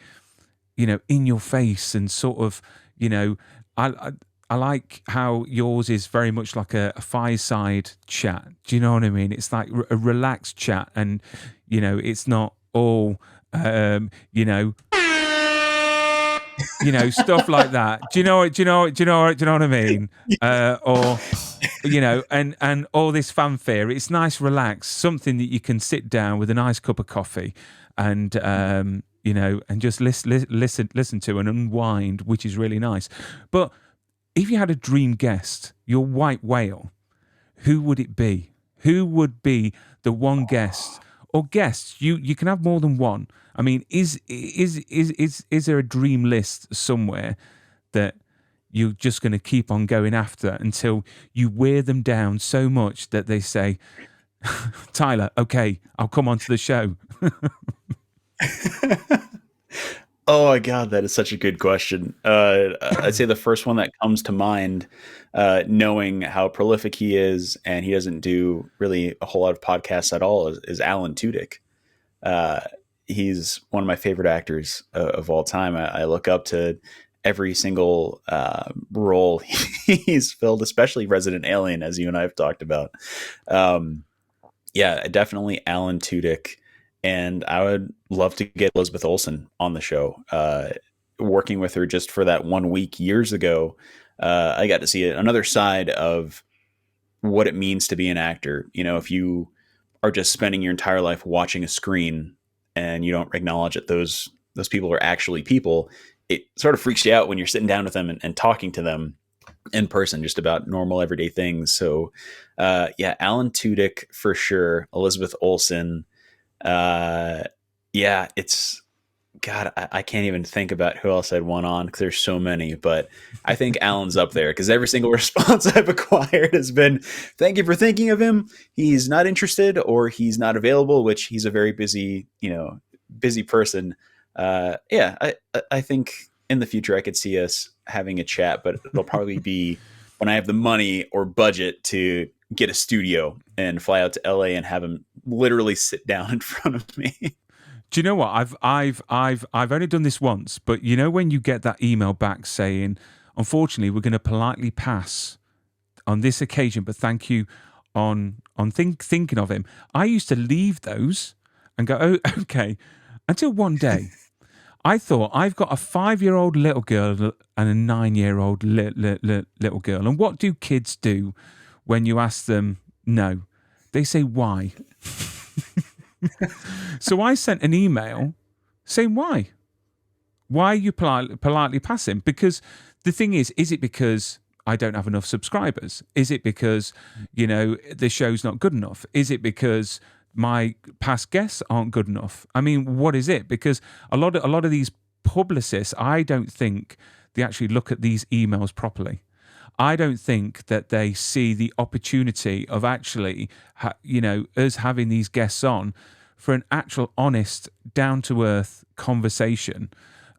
in your face, and sort of, I like how yours is very much like a fireside chat. Do you know what I mean? It's like a relaxed chat, and it's not all stuff like that. Do you know what I mean? Or and all this fanfare. It's nice, relaxed, something that you can sit down with a nice cup of coffee, and and just listen to and unwind, which is really nice. But if you had a dream guest, your white whale, who would it be? Who would be the one guest or guests? You can have more than one. I mean, is there a dream list somewhere that you're just going to keep on going after until you wear them down so much that they say, Tyler, okay, I'll come onto the show? Oh my God, that is such a good question. I'd say the first one that comes to mind, knowing how prolific he is, and he doesn't do really a whole lot of podcasts at all, is Alan Tudyk. Uh, he's one of my favorite actors of all time. I look up to every single role he's filled, especially Resident Alien, as you and I have talked about. Um, yeah, definitely Alan Tudyk. And I would love to get Elizabeth Olsen on the show. Working with her just for that 1 week years ago, I got to see another side of what it means to be an actor. You know, if you are just spending your entire life watching a screen and you don't acknowledge that those people are actually people, it sort of freaks you out when you're sitting down with them and talking to them in person, just about normal everyday things. So, yeah, Alan Tudyk for sure. Elizabeth Olsen. Uh, yeah, it's God. I can't even think about who else I'd want on because there's so many. But I think Alan's up there because every single response I've acquired has been, "Thank you for thinking of him. He's not interested or he's not available," which he's a very busy, busy person. Yeah, I think in the future I could see us having a chat, but it'll probably be when I have the money or budget to get a studio and fly out to LA and have him literally sit down in front of me. Do you know what? I've only done this once, but you know when you get that email back saying, unfortunately, we're going to politely pass on this occasion, but thank you on thinking of him. I used to leave those and go, oh, okay, until one day I thought I've got a 5-year-old little girl and a 9-year-old little girl, and what do kids do when you ask them no? They say why. So I sent an email saying why. Why are you politely passing? Because the thing is it because I don't have enough subscribers? Is it because, the show's not good enough? Is it because my past guests aren't good enough? I mean, what is it? Because a lot of these publicists, I don't think they actually look at these emails properly. I don't think that they see the opportunity of actually, us having these guests on for an actual honest, down to earth conversation,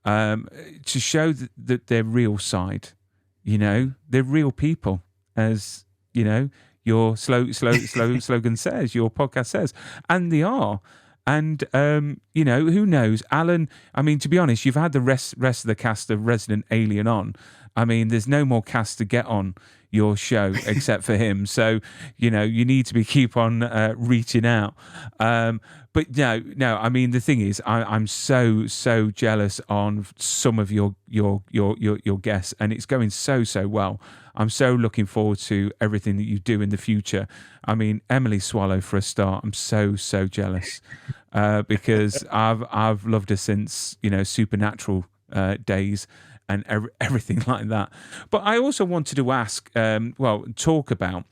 to show their real side. They're real people, as your slogan says, your podcast says, and they are. And who knows, Alan? I mean, to be honest, you've had the rest of the cast of Resident Alien on. I mean, there's no more cast to get on your show except for him. So you need to keep on reaching out. But no. I mean, the thing is, I'm so jealous on some of your guests, and it's going so well. I'm so looking forward to everything that you do in the future. I mean, Emily Swallow for a start. I'm so jealous because I've loved her since Supernatural days and everything like that. But I also wanted to ask, talk about,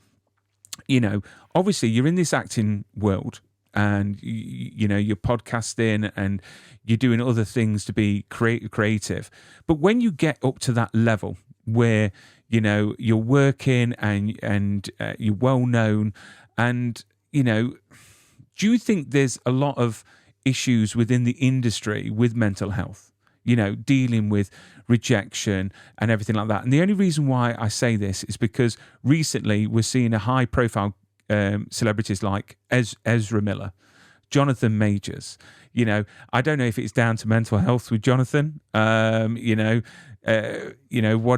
obviously you're in this acting world, and you're podcasting and you're doing other things to be creative. But when you get up to that level where you're working and you're well known, and do you think there's a lot of issues within the industry with mental health? Dealing with rejection and everything like that. And the only reason why I say this is because recently we're seeing a high profile celebrities like Ezra Miller, Jonathan Majors. I don't know if it's down to mental health with Jonathan. What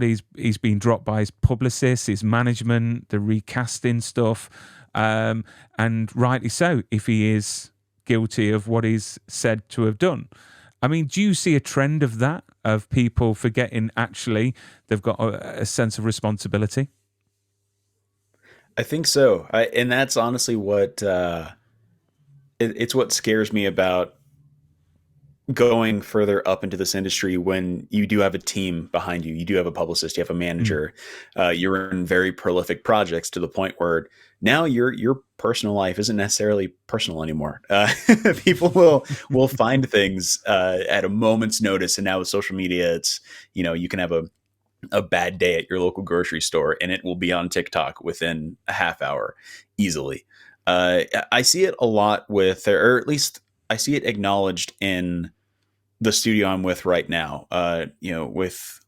he's been dropped by his publicist, his management, the recasting stuff, and rightly so if he is guilty of what he's said to have done. I mean, do you see a trend of that, of people forgetting actually they've got a sense of responsibility? I think so. And that's honestly what it's what scares me about going further up into this industry when you do have a team behind you. You do have a publicist, you have a manager, you're in very prolific projects to the point where now your personal life isn't necessarily personal anymore. People will find things at a moment's notice. And now with social media, it's, you can have a bad day at your local grocery store and it will be on TikTok within a half hour easily. I see it a lot with, or at least I see it acknowledged in the studio I'm with right now, with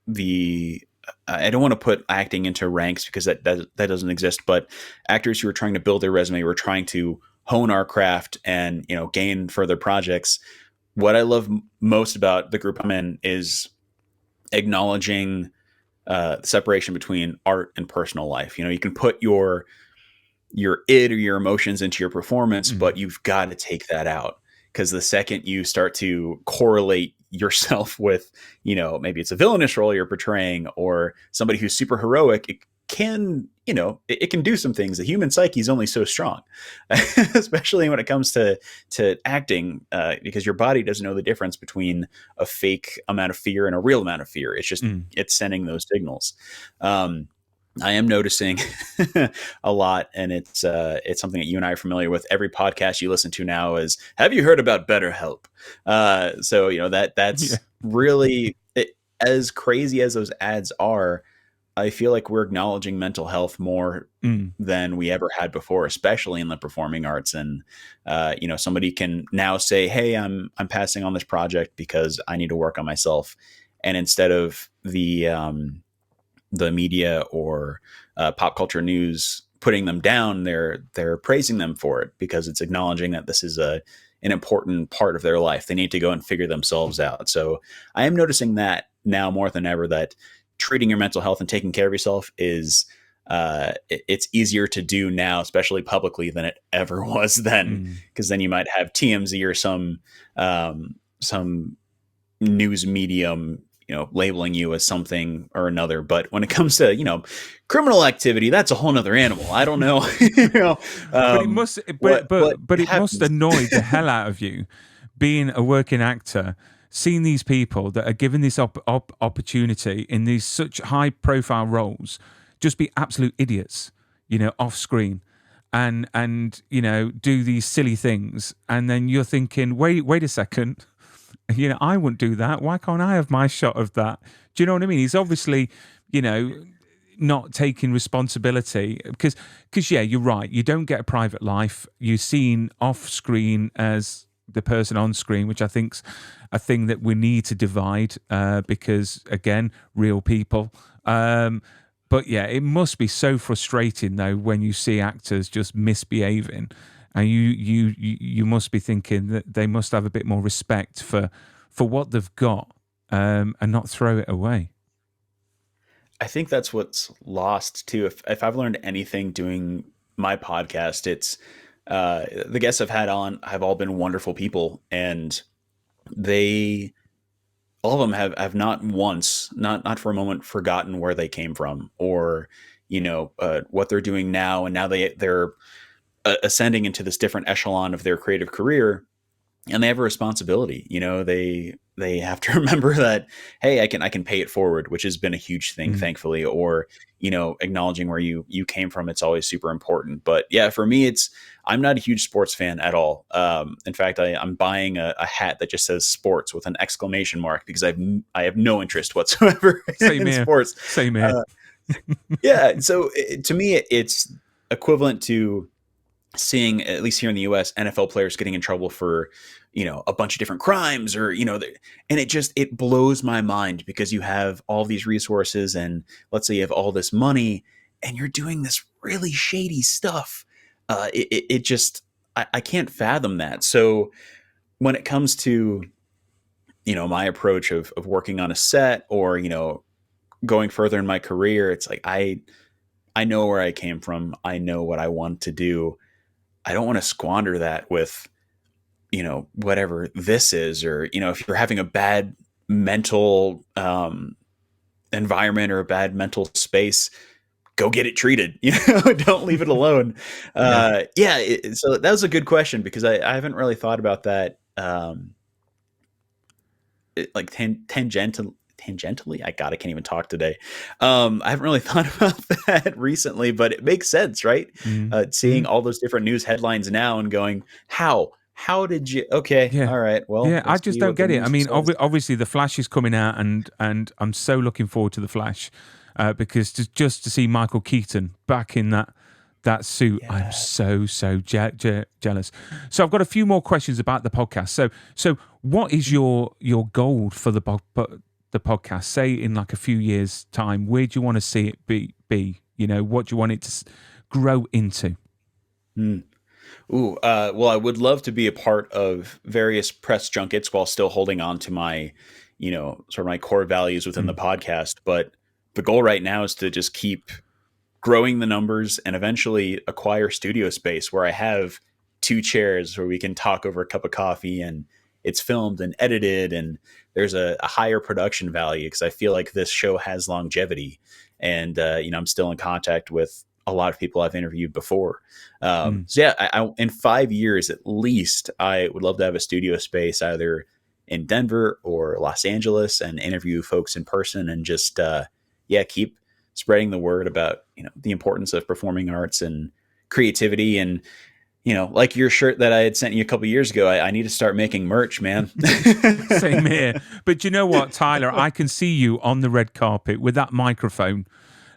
the I don't want to put acting into ranks because that doesn't exist, but actors who are trying to build their resume, we're trying to hone our craft and gain further projects. What I love most about the group I'm in is acknowledging the separation between art and personal life. You can put your id or your emotions into your performance, but you've got to take that out, because the second you start to correlate yourself with, maybe it's a villainous role you're portraying or somebody who's super heroic, it can, it can do some things. The human psyche is only so strong, especially when it comes to acting, because your body doesn't know the difference between a fake amount of fear and a real amount of fear. It's just, it's sending those signals. I am noticing a lot, and it's something that you and I are familiar with. Every podcast you listen to now is, have you heard about BetterHelp? So that's really as crazy as those ads are. I feel like we're acknowledging mental health more than we ever had before, especially in the performing arts. And somebody can now say, "Hey, I'm passing on this project because I need to work on myself," and instead of the media or pop culture news putting them down, they're praising them for it, because it's acknowledging that this is an important part of their life. They need to go and figure themselves out. So I am noticing that now more than ever, that treating your mental health and taking care of yourself is it's easier to do now, especially publicly, than it ever was then, because then you might have TMZ or some news medium labeling you as something or another. But when it comes to, criminal activity, that's a whole nother animal. I don't know. But it must, but it must annoy the hell out of you, being a working actor, seeing these people that are given this opportunity in these such high profile roles just be absolute idiots, off screen, and do these silly things. And then you're thinking, wait a second. I wouldn't do that. Why can't I have my shot of that? Do you know what I mean? He's obviously, not taking responsibility, because you're right. You don't get a private life. You're seen off screen as the person on screen, which I think's a thing that we need to divide, because again, real people. But yeah, it must be so frustrating though when you see actors just misbehaving. And you must be thinking that they must have a bit more respect for what they've got, and not throw it away. I think that's what's lost too. If I've learned anything doing my podcast, it's the guests I've had on have all been wonderful people, and all of them have not once, not for a moment, forgotten where they came from, or what they're doing now, and now they're ascending into this different echelon of their creative career, and they have a responsibility. They have to remember that, hey, I can pay it forward, which has been a huge thing, thankfully, or acknowledging where you came from. It's always super important. But yeah, for me, I'm not a huge sports fan at all. In fact, I'm buying a hat that just says sports with an exclamation mark, because I have no interest whatsoever in sports. Same here. Yeah. So to me, it's equivalent to seeing, at least here in the US, NFL players getting in trouble for, a bunch of different crimes, or, and it blows my mind, because you have all these resources, and let's say you have all this money, and you're doing this really shady stuff. It just, I can't fathom that. So when it comes to, my approach of working on a set, or, going further in my career, it's like, I know where I came from. I know what I want to do. I don't want to squander that with, whatever this is, or, if you're having a bad mental environment or a bad mental space, go get it treated. Don't leave it alone. So that was a good question, because I haven't really thought about that. Like tangentially, I can't even talk today. I haven't really thought about that recently, but it makes sense, right? Seeing all those different news headlines now and going, how did you? Okay, Yeah. all right. Well, yeah, I just don't get it. I mean, obviously the Flash is coming out, and I'm so looking forward to the Flash, because just to see Michael Keaton back in that That suit, I'm so jealous. So I've got a few more questions about the podcast. So what is your goal for the podcast? Say in like a few years' time, where do you want to see it be? You know, what do you want it to grow into? Well, I would love to be a part of various press junkets while still holding on to my, sort of my core values within the podcast. But the goal right now is to just keep growing the numbers and eventually acquire studio space where I have 2 chairs where we can talk over a cup of coffee and it's filmed and edited and there's a higher production value because I feel like this show has longevity and, I'm still in contact with a lot of people I've interviewed before. So yeah, I in 5 years at least, I would love to have a studio space either in Denver or Los Angeles and interview folks in person and just, keep spreading the word about, the importance of performing arts and creativity. And, like your shirt that I had sent you a couple of years ago, I need to start making merch, man. Same here. But you know what, Tyler, I can see you on the red carpet with that microphone,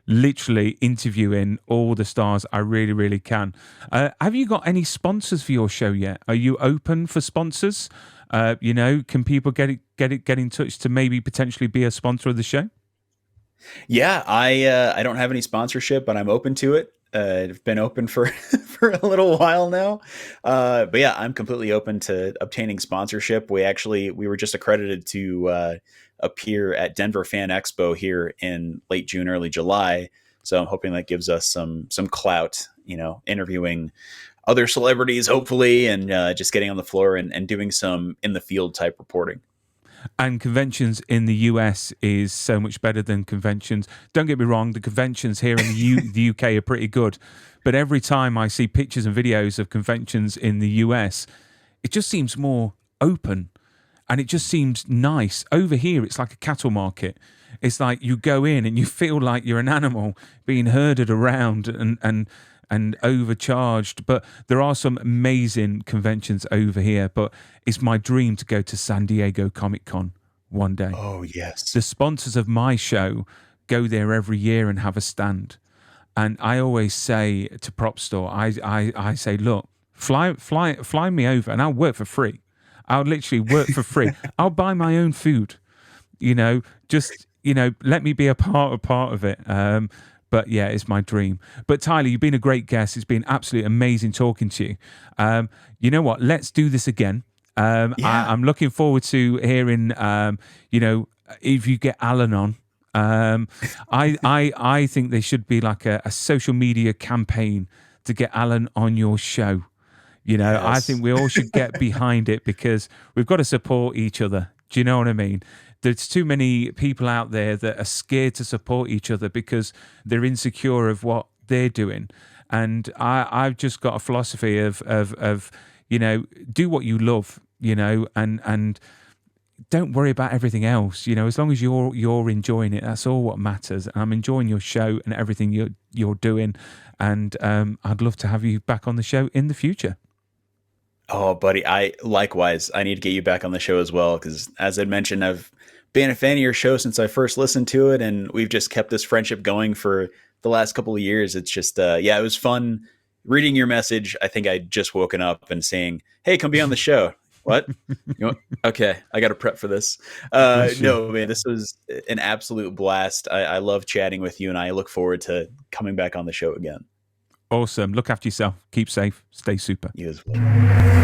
literally interviewing all the stars. I really, really can. Have you got any sponsors for your show yet? Are you open for sponsors? Can people get in touch to maybe potentially be a sponsor of the show? Yeah, I don't have any sponsorship, but I'm open to it. I've been open for for a little while now, but yeah, I'm completely open to obtaining sponsorship. We were just accredited to appear at Denver Fan Expo here in late June, early July. So I'm hoping that gives us some clout, interviewing other celebrities, hopefully, and just getting on the floor and doing some in the field type reporting. And conventions in the US is so much better than conventions. Don't get me wrong, the conventions here in the UK are pretty good. But every time I see pictures and videos of conventions in the US, it just seems more open and it just seems nice. Over here, it's like a cattle market. It's like you go in and you feel like you're an animal being herded around and overcharged. But there are some amazing conventions over here. But it's my dream to go to San Diego Comic-Con one day. Oh, yes. The sponsors of my show go there every year and have a stand. And I always say to Prop Store, I say, look, fly me over and I'll work for free. I'll literally work for free. I'll buy my own food, let me be a part of it. But yeah, it's my dream. But Tyler, you've been a great guest. It's been absolutely amazing talking to you. You know what? Let's do this again. I'm looking forward to hearing, if you get Alan on. I think there should be like a social media campaign to get Alan on your show. Yes. I think we all should get behind it because we've got to support each other. Do you know what I mean? There's too many people out there that are scared to support each other because they're insecure of what they're doing. And I've just got a philosophy of do what you love, and don't worry about everything else. As long as you're enjoying it, that's all what matters. And I'm enjoying your show and everything you're doing. And I'd love to have you back on the show in the future. Oh, buddy, I need to get you back on the show as well because, as I mentioned, I've been a fan of your show since I first listened to it, and we've just kept this friendship going for the last couple of years. It's just, it was fun reading your message. I think I'd just woken up and saying, "Hey, come be on the show." What? Okay, I got to prep for this. No, man, this was an absolute blast. I love chatting with you, and I look forward to coming back on the show again. Awesome. Look after yourself. Keep safe. Stay super. You as well.